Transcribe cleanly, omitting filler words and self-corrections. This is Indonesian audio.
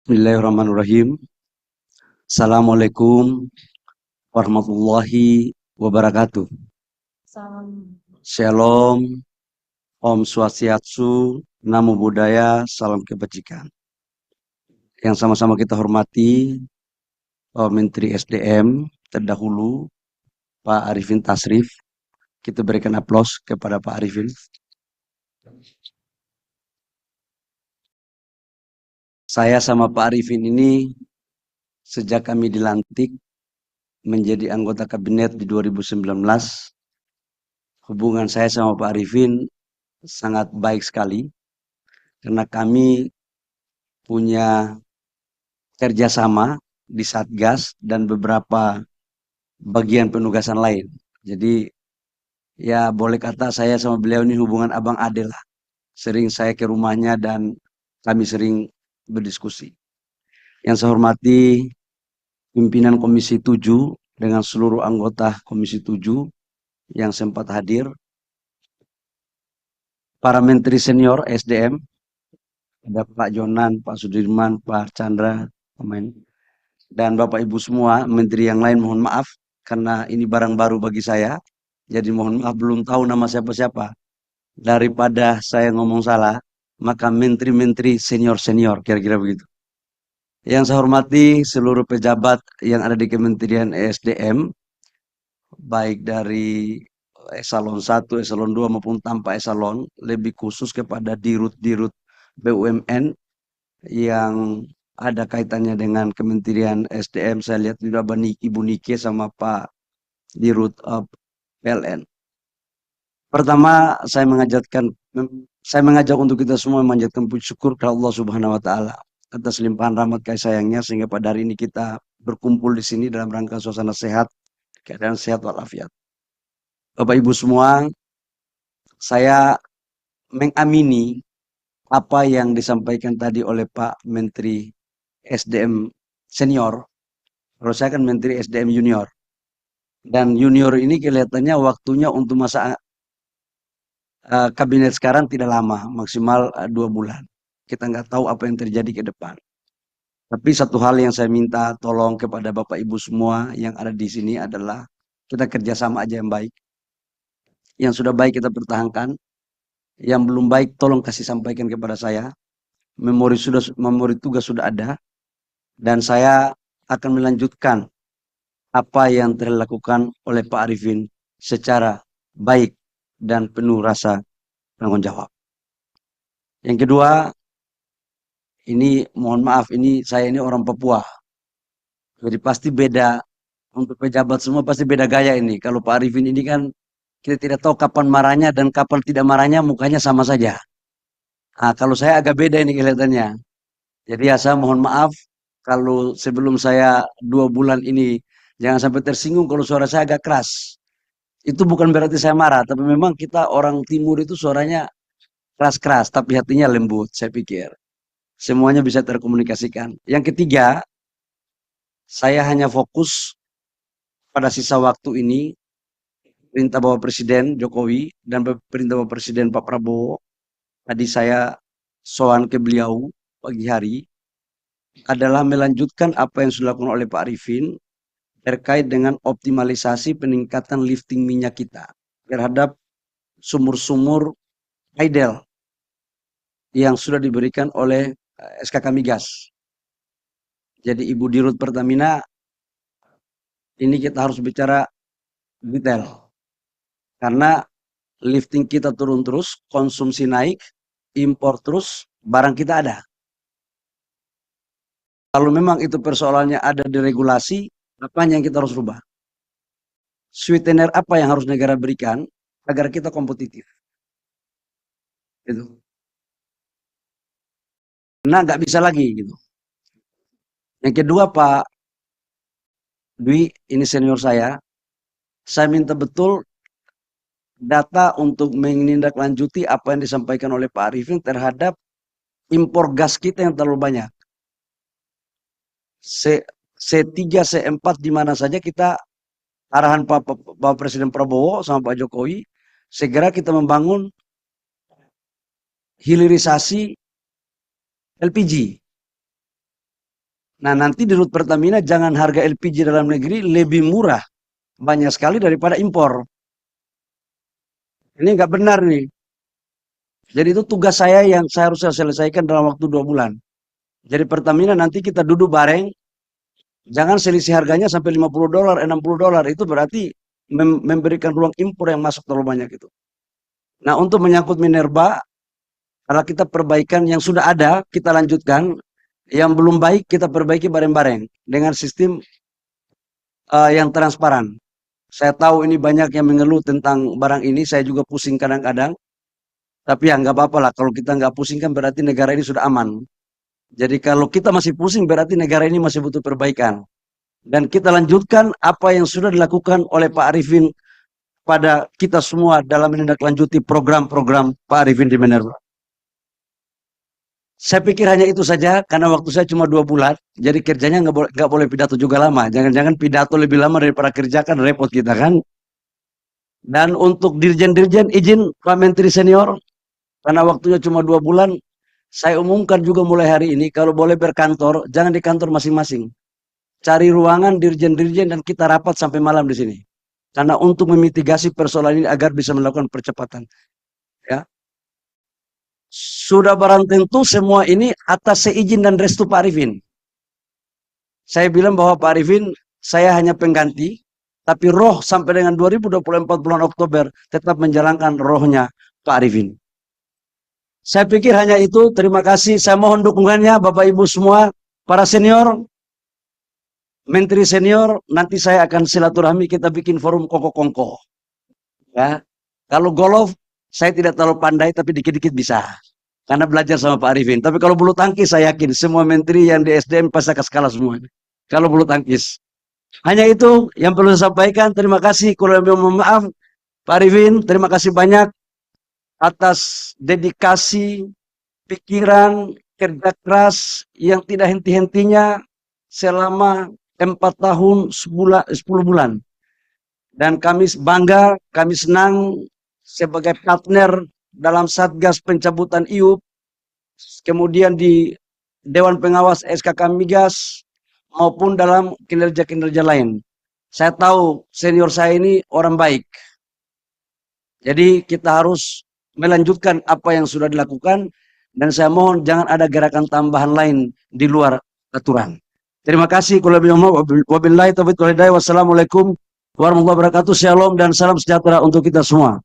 Bismillahirrahmanirrahim. Assalamualaikum warahmatullahi wabarakatuh. Shalom, Om Swastiastu, Namo Buddhaya, salam kebajikan. Yang sama-sama kita hormati, Pak Menteri SDM terdahulu, Pak Arifin Tasrif. Kita berikan aplaus kepada Pak Arifin. Saya sama Pak Arifin ini sejak kami dilantik menjadi anggota kabinet di 2019, hubungan saya sama Pak Arifin sangat baik sekali karena kami punya kerjasama di Satgas dan beberapa bagian penugasan lain. Jadi ya boleh kata saya sama beliau ini hubungan abang ade lah. Sering saya ke rumahnya dan kami sering berdiskusi. Yang saya hormati pimpinan Komisi 7 dengan seluruh anggota Komisi 7 yang sempat hadir, para menteri senior SDM, ada Pak Jonan, Pak Sudirman, Pak Chandra, pemain, dan Bapak Ibu semua, menteri yang lain mohon maaf karena ini barang baru bagi saya. Jadi mohon maaf belum tahu nama siapa-siapa. Daripada saya ngomong salah, maka menteri-menteri senior-senior, kira-kira begitu. Yang saya hormati seluruh pejabat yang ada di Kementerian ESDM, baik dari eselon 1, eselon 2 maupun tanpa eselon, lebih khusus kepada dirut-dirut BUMN yang ada kaitannya dengan Kementerian SDM. Saya lihat juga Ibu Nike sama Pak Dirut PLN. Pertama, saya mengajak untuk kita semua memanjatkan puji syukur kepada Allah Subhanahu wa taala atas limpahan rahmat kasih sayangnya sehingga pada hari ini kita berkumpul di sini dalam rangka suasana sehat, keadaan sehat walafiat. Bapak Ibu semua, saya mengamini apa yang disampaikan tadi oleh Pak Menteri SDM senior. Kalau saya kan Menteri SDM junior. Dan junior ini kelihatannya waktunya untuk masa kabinet sekarang tidak lama, maksimal 2 bulan. Kita nggak tahu apa yang terjadi ke depan. Tapi satu hal yang saya minta tolong kepada Bapak Ibu semua yang ada di sini adalah kita kerjasama aja yang baik. Yang sudah baik kita pertahankan. Yang belum baik tolong kasih sampaikan kepada saya. Memori tugas sudah ada. Dan saya akan melanjutkan apa yang telah dilakukan oleh Pak Arifin secara baik dan penuh rasa tanggung jawab. Yang kedua, ini mohon maaf, saya ini orang Papua. Jadi pasti beda, untuk pejabat semua pasti beda gaya ini. Kalau Pak Arifin ini kan kita tidak tahu kapan marahnya dan kapan tidak marahnya, mukanya sama saja. Nah, kalau saya agak beda ini kelihatannya. Jadi ya saya mohon maaf kalau sebelum saya 2 bulan ini jangan sampai tersinggung kalau suara saya agak keras. Itu bukan berarti saya marah, tapi memang kita orang timur itu suaranya keras-keras, tapi hatinya lembut, saya pikir. Semuanya bisa terkomunikasikan. Yang ketiga, saya hanya fokus pada sisa waktu ini, perintah Bapak Presiden Jokowi dan perintah Bapak Presiden Pak Prabowo. Tadi saya soal ke beliau pagi hari, adalah melanjutkan apa yang sudah dilakukan oleh Pak Arifin terkait dengan optimalisasi peningkatan lifting minyak kita terhadap sumur-sumur idle yang sudah diberikan oleh SKK Migas. Jadi Ibu Dirut Pertamina, ini kita harus bicara detail. Karena lifting kita turun terus, konsumsi naik, impor terus, barang kita ada. Kalau memang itu persoalannya ada di regulasi, apa yang kita harus rubah? Sweetener apa yang harus negara berikan agar kita kompetitif? Itu. Nah, nggak bisa lagi gitu. Yang kedua Pak Dwi, ini senior saya minta betul data untuk menindaklanjuti apa yang disampaikan oleh Pak Arifin terhadap impor gas kita yang terlalu banyak. C3, C4 di mana saja kita, arahan Pak Presiden Prabowo sama Pak Jokowi, segera kita membangun hilirisasi LPG. Nah, nanti di rut Pertamina jangan harga LPG dalam negeri lebih murah banyak sekali daripada impor. Ini nggak benar nih. Jadi itu tugas saya yang saya harus selesaikan dalam waktu 2 bulan. Jadi Pertamina nanti kita duduk bareng, jangan selisih harganya sampai $50, $60. Itu berarti memberikan ruang impor yang masuk terlalu banyak itu. Nah, untuk menyangkut Minerba, kalau kita perbaikan yang sudah ada, kita lanjutkan. Yang belum baik, kita perbaiki bareng-bareng dengan sistem yang transparan. Saya tahu ini banyak yang mengeluh tentang barang ini, saya juga pusing kadang-kadang. Tapi ya nggak apa-apa lah, kalau kita nggak pusing kan berarti negara ini sudah aman. Jadi kalau kita masih pusing berarti negara ini masih butuh perbaikan. Dan kita lanjutkan apa yang sudah dilakukan oleh Pak Arifin pada kita semua dalam menindaklanjuti program-program Pak Arifin di Minerba. Saya pikir hanya itu saja karena waktu saya cuma 2 bulan, jadi kerjanya nggak boleh pidato juga lama. Jangan-jangan pidato lebih lama daripada kerja kan repot kita kan. Dan untuk dirjen-dirjen izin Pak Menteri Senior, karena waktunya cuma 2 bulan, saya umumkan juga mulai hari ini kalau boleh berkantor, jangan di kantor masing-masing. Cari ruangan dirjen-dirjen dan kita rapat sampai malam di sini. Karena untuk memitigasi persoalan ini agar bisa melakukan percepatan. Ya. Sudah barang tentu semua ini atas seizin dan restu Pak Arifin. Saya bilang bahwa Pak Arifin, saya hanya pengganti, tapi roh sampai dengan 2024 bulan Oktober tetap menjalankan rohnya Pak Arifin. Saya pikir hanya itu, terima kasih. Saya mohon dukungannya Bapak Ibu semua, para senior, Menteri senior, nanti saya akan silaturahmi, kita bikin forum kongko-kongko. Ya. Kalau golf, saya tidak terlalu pandai, tapi dikit-dikit bisa. Karena belajar sama Pak Arifin. Tapi kalau bulu tangkis, saya yakin semua menteri yang di SDM pasti akan kalah semua. Kalau bulu tangkis. Hanya itu yang perlu saya sampaikan. Terima kasih. Kalau mohon maaf, Pak Arifin, terima kasih banyak atas dedikasi, pikiran, kerja keras yang tidak henti-hentinya selama 4 tahun 10 bulan. Dan kami bangga, kami senang sebagai partner dalam Satgas Pencabutan IUP, kemudian di Dewan Pengawas SKK Migas, maupun dalam kinerja-kinerja lain. Saya tahu senior saya ini orang baik. Jadi kita harus melanjutkan apa yang sudah dilakukan, dan saya mohon jangan ada gerakan tambahan lain di luar aturan. Terima kasih. Wabillahi taufiq wal hidayah. Wassalamualaikum warahmatullahi wabarakatuh. Shalom dan salam sejahtera untuk kita semua.